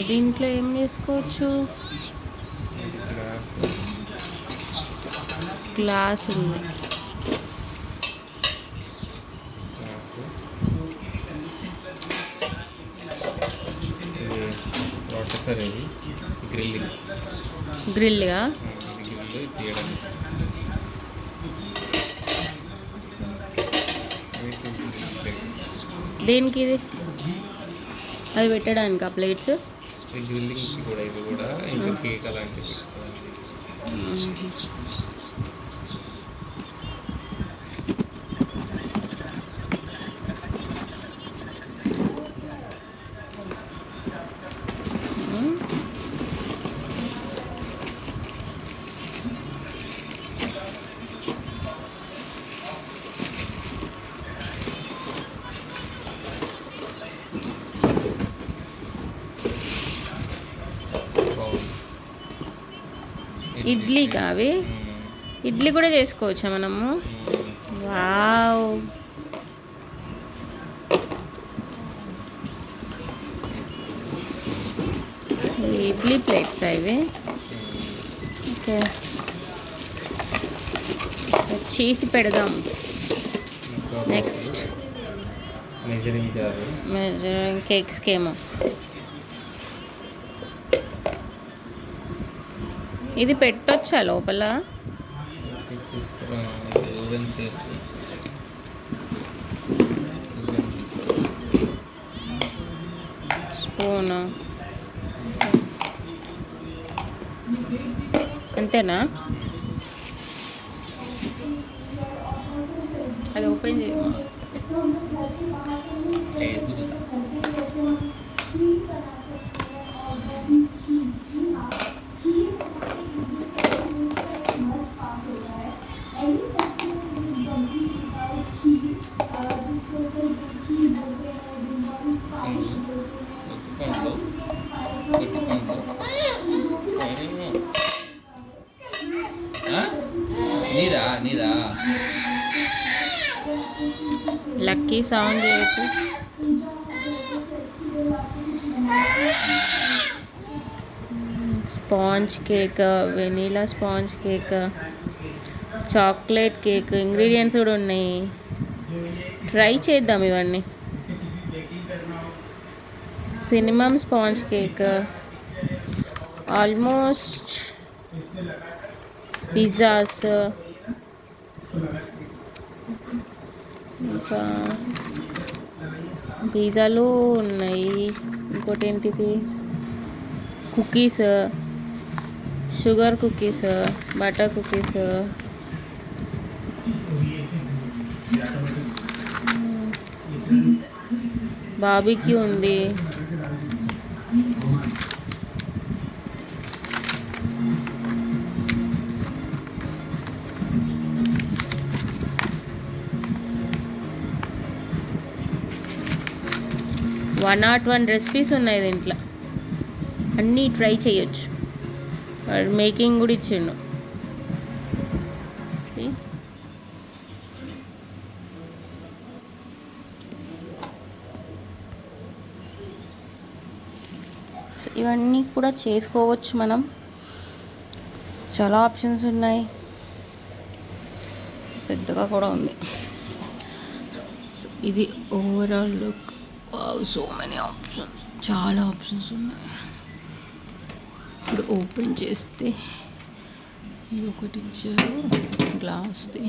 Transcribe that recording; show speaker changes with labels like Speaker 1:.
Speaker 1: దీంట్లో ఏం చేసుకోవచ్చు? గ్లాస్ ఉంది. గ్రిల్గా దేనికి ఇది? అది పెట్టడానికి ఆ ప్లేట్స్
Speaker 2: గ్రిల్లింగ్ కూడా ఇది కూడా ఇంకా కేక్ అలాంటివి.
Speaker 1: ఇడ్లీ కావి, ఇడ్లీ కూడా చేసుకోవచ్చా మనము? వావ్, ఇడ్లీ ప్లేట్స్ ఇవి. ఓకే, చేసి పెడదాం. నెక్స్ట్ మెజరింగ్ కేక్స్కి ఏమో ఇది పెట్టొచ్చా లోపల? స్పూన్ అంతేనా? అది ఓపెన్ చేయమా?
Speaker 2: నీదా
Speaker 1: లక్కీ సౌండ్ చేయకు. Sponge cake, vanilla sponge cake, chocolate cake, ingredients కూడా ఉన్నాయి. ట్రై చేద్దాం ఇవన్నీ. సినిమమ్ స్పాంజ్ కేక్, ఆల్మోస్ట్ పిజ్జాస్, ఇంకా పిజ్జాలు ఉన్నాయి. ఇంకోటి ఏంటిది? Cookies, sugar cookies, butter cookies, barbecue ఉంది. వన్ 101 రెసిపీస్ ఉన్నాయి దీంట్లో, అన్నీ ట్రై చేయొచ్చు. మేకింగ్ కూడా ఇచ్చిండు. ఇవన్నీ కూడా చేసుకోవచ్చు మనం. చాలా ఆప్షన్స్ ఉన్నాయి, పెద్దగా కూడా ఉంది. ఇది overall look. So many options, చాలా ఆప్షన్స్ ఉన్నాయి. ఇప్పుడు ఓపెన్ చేస్తే ఇది ఒకటి ఇచ్చారు గ్లాస్ది.